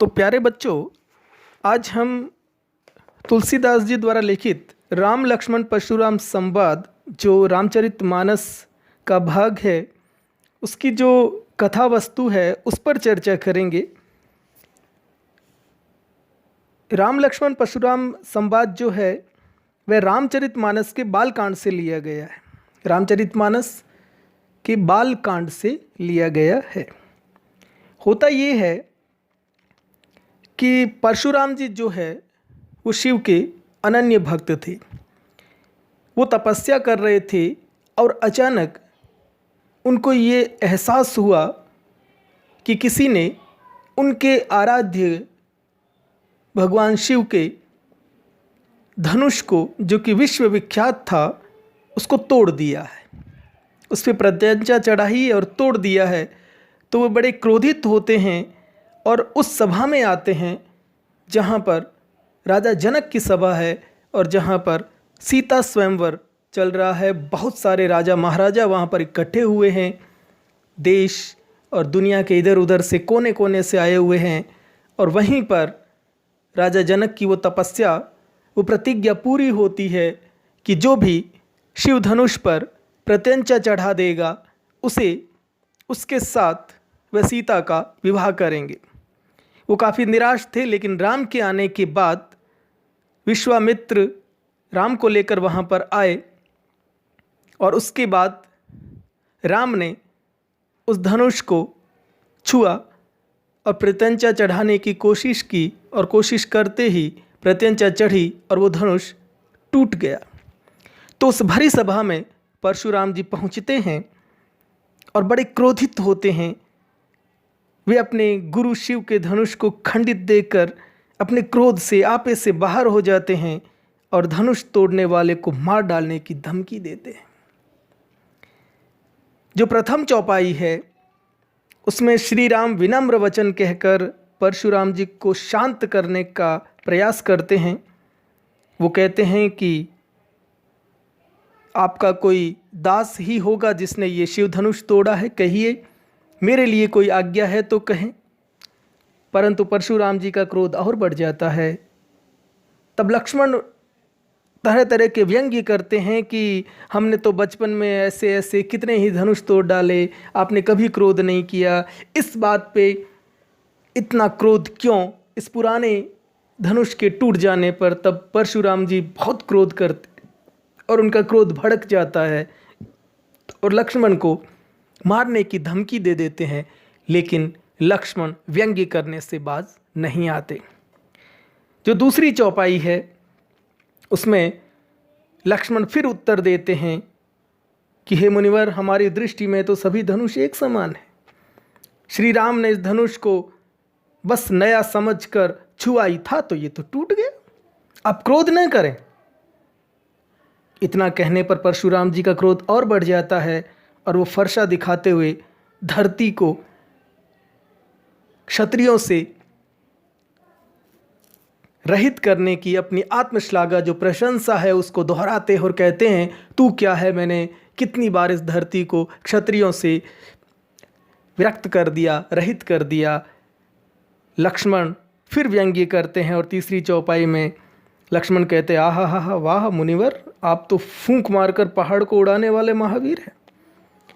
तो प्यारे बच्चों, आज हम तुलसीदास जी द्वारा लिखित राम लक्ष्मण परशुराम संवाद जो रामचरितमानस का भाग है, उसकी जो कथा वस्तु है उस पर चर्चा करेंगे। राम लक्ष्मण परशुराम संवाद जो है वह रामचरितमानस के बालकांड से लिया गया है। रामचरितमानस के बालकांड से लिया गया है। होता ये है कि परशुराम जी जो है वो शिव के अनन्य भक्त थे। वो तपस्या कर रहे थे और अचानक उनको ये एहसास हुआ कि किसी ने उनके आराध्य भगवान शिव के धनुष को, जो कि विश्वविख्यात था, उसको तोड़ दिया है। उस पर प्रत्यंचा चढ़ाई और तोड़ दिया है। तो वो बड़े क्रोधित होते हैं और उस सभा में आते हैं जहाँ पर राजा जनक की सभा है और जहाँ पर सीता स्वयंवर चल रहा है। बहुत सारे राजा महाराजा वहाँ पर इकट्ठे हुए हैं। देश और दुनिया के इधर उधर से कोने कोने से आए हुए हैं और वहीं पर राजा जनक की वो तपस्या, वो प्रतिज्ञा पूरी होती है कि जो भी शिव धनुष पर प्रत्यंचा चढ़ा देगा उसे, उसके साथ वह सीता का विवाह करेंगे। वो काफ़ी निराश थे, लेकिन राम के आने के बाद विश्वामित्र राम को लेकर वहाँ पर आए और उसके बाद राम ने उस धनुष को छुआ और प्रत्यंचा चढ़ाने की कोशिश की और कोशिश करते ही प्रत्यंचा चढ़ी और वो धनुष टूट गया। तो उस भरी सभा में परशुराम जी पहुँचते हैं और बड़े क्रोधित होते हैं। वे अपने गुरु शिव के धनुष को खंडित देखकर अपने क्रोध से, आपे से बाहर हो जाते हैं और धनुष तोड़ने वाले को मार डालने की धमकी देते हैं। जो प्रथम चौपाई है उसमें श्री राम विनम्र वचन कहकर परशुराम जी को शांत करने का प्रयास करते हैं। वो कहते हैं कि आपका कोई दास ही होगा जिसने ये शिव धनुष तोड़ा है, कहिए, मेरे लिए कोई आज्ञा है तो कहें। परंतु परशुराम जी का क्रोध और बढ़ जाता है। तब लक्ष्मण तरह तरह के व्यंग्य करते हैं कि हमने तो बचपन में ऐसे ऐसे कितने ही धनुष तोड़ डाले, आपने कभी क्रोध नहीं किया, इस बात पे इतना क्रोध क्यों, इस पुराने धनुष के टूट जाने पर। तब परशुराम जी बहुत क्रोध करते और उनका क्रोध भड़क जाता है और लक्ष्मण को मारने की धमकी दे देते हैं। लेकिन लक्ष्मण व्यंग्य करने से बाज नहीं आते। जो दूसरी चौपाई है उसमें लक्ष्मण फिर उत्तर देते हैं कि हे मुनिवर, हमारी दृष्टि में तो सभी धनुष एक समान है। श्री राम ने इस धनुष को बस नया समझकर छुआ ही था तो ये तो टूट गया, आप क्रोध न करें। इतना कहने पर परशुराम जी का क्रोध और बढ़ जाता है और वो फरसा दिखाते हुए धरती को क्षत्रियों से रहित करने की अपनी आत्मश्लाघा, जो प्रशंसा है, उसको दोहराते हैं और कहते हैं, तू क्या है, मैंने कितनी बार इस धरती को क्षत्रियों से विरक्त कर दिया, रहित कर दिया। लक्ष्मण फिर व्यंग्य करते हैं और तीसरी चौपाई में लक्ष्मण कहते हैं, आहा हा हा, वाह मुनिवर, आप तो फूंक मारकर पहाड़ को उड़ाने वाले महावीर हैं।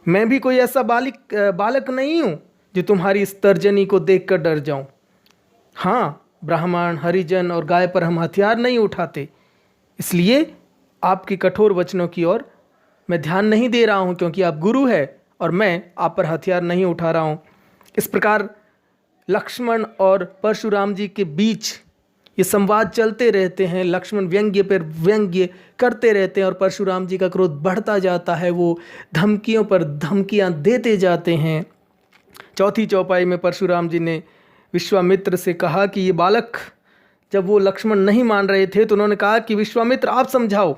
मैं भी कोई ऐसा बालक नहीं हूँ जो तुम्हारी इस तर्जनी को देखकर डर जाऊँ। हाँ, ब्राह्मण, हरिजन और गाय पर हम हथियार नहीं उठाते, इसलिए आपके कठोर वचनों की ओर मैं ध्यान नहीं दे रहा हूँ, क्योंकि आप गुरु हैं और मैं आप पर हथियार नहीं उठा रहा हूँ। इस प्रकार लक्ष्मण और परशुराम जी के बीच ये संवाद चलते रहते हैं। लक्ष्मण व्यंग्य पर व्यंग्य करते रहते हैं और परशुराम जी का क्रोध बढ़ता जाता है। वो धमकियों पर धमकियाँ देते जाते हैं। चौथी चौपाई में परशुराम जी ने विश्वामित्र से कहा कि ये बालक, जब वो लक्ष्मण नहीं मान रहे थे तो उन्होंने कहा कि विश्वामित्र, आप समझाओ,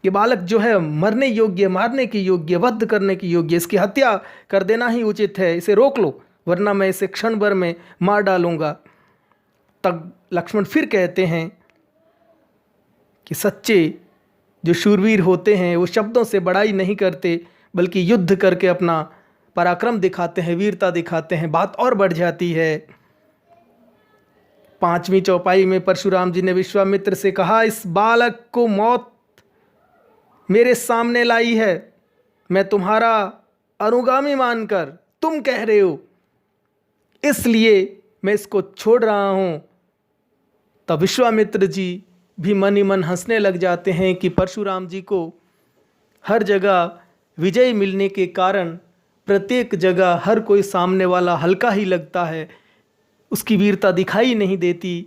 ये बालक जो है मरने योग्य, मारने की योग्य, वध करने की योग्य, इसकी हत्या कर देना ही उचित है, इसे रोक लो, वरना मैं इसे क्षण भर में मार डालूंगा। तब लक्ष्मण फिर कहते हैं कि सच्चे जो शूरवीर होते हैं वो शब्दों से बड़ाई नहीं करते, बल्कि युद्ध करके अपना पराक्रम दिखाते हैं, वीरता दिखाते हैं। बात और बढ़ जाती है। 5वीं चौपाई में परशुराम जी ने विश्वामित्र से कहा, इस बालक को मौत मेरे सामने लाई है, मैं तुम्हारा अनुगामी मानकर तुम कह रहे हो, इसलिए मैं इसको छोड़ रहा हूँ। तब विश्वामित्र जी भी मन ही मन हंसने लग जाते हैं कि परशुराम जी को हर जगह विजय मिलने के कारण प्रत्येक जगह हर कोई सामने वाला हल्का ही लगता है, उसकी वीरता दिखाई नहीं देती।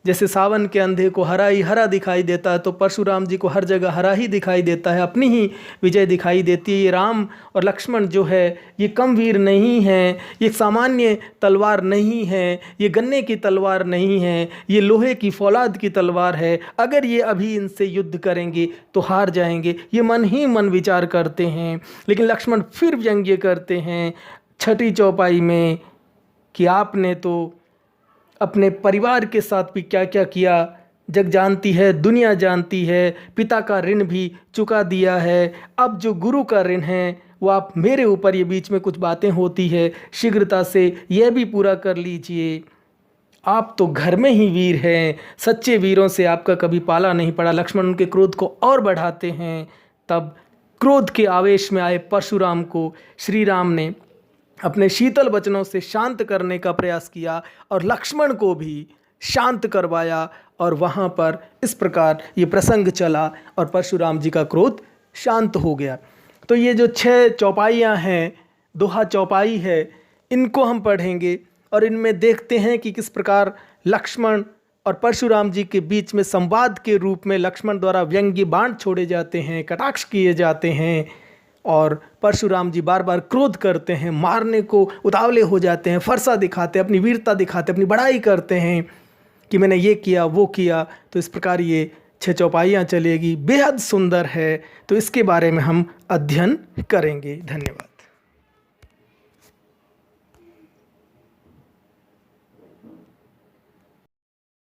जैसे सावन के अंधे को हरा ही हरा दिखाई देता है, तो परशुराम जी को हर जगह हरा ही दिखाई देता है, अपनी ही विजय दिखाई देती है। ये राम और लक्ष्मण जो है ये कम वीर नहीं हैं, ये सामान्य तलवार नहीं है, ये गन्ने की तलवार नहीं है, ये लोहे की फौलाद की तलवार है। अगर ये अभी इनसे युद्ध करेंगे तो हार जाएंगे, ये मन ही मन विचार करते हैं। लेकिन लक्ष्मण फिर व्यंग्य करते हैं 6ठी चौपाई में कि आपने तो अपने परिवार के साथ भी क्या क्या किया, जग जानती है, दुनिया जानती है, पिता का ऋण भी चुका दिया है, अब जो गुरु का ऋण है वो आप मेरे ऊपर, ये बीच में कुछ बातें होती है, शीघ्रता से यह भी पूरा कर लीजिए। आप तो घर में ही वीर हैं, सच्चे वीरों से आपका कभी पाला नहीं पड़ा। लक्ष्मण उनके क्रोध को और बढ़ाते हैं। तब क्रोध के आवेश में आए परशुराम को श्री राम ने अपने शीतल वचनों से शांत करने का प्रयास किया और लक्ष्मण को भी शांत करवाया, और वहाँ पर इस प्रकार ये प्रसंग चला और परशुराम जी का क्रोध शांत हो गया। तो ये जो 6 चौपाइयाँ हैं, दोहा चौपाई है, इनको हम पढ़ेंगे और इनमें देखते हैं कि किस प्रकार लक्ष्मण और परशुराम जी के बीच में संवाद के रूप में लक्ष्मण द्वारा व्यंग्य बाण छोड़े जाते हैं, कटाक्ष किए जाते हैं, और परशुराम जी बार बार क्रोध करते हैं, मारने को उतावले हो जाते हैं, फरसा दिखाते हैं, अपनी वीरता दिखाते हैं, अपनी बड़ाई करते हैं कि मैंने ये किया वो किया। तो इस प्रकार ये 6 चौपाइयाँ चलेगी, बेहद सुंदर है। तो इसके बारे में हम अध्ययन करेंगे। धन्यवाद।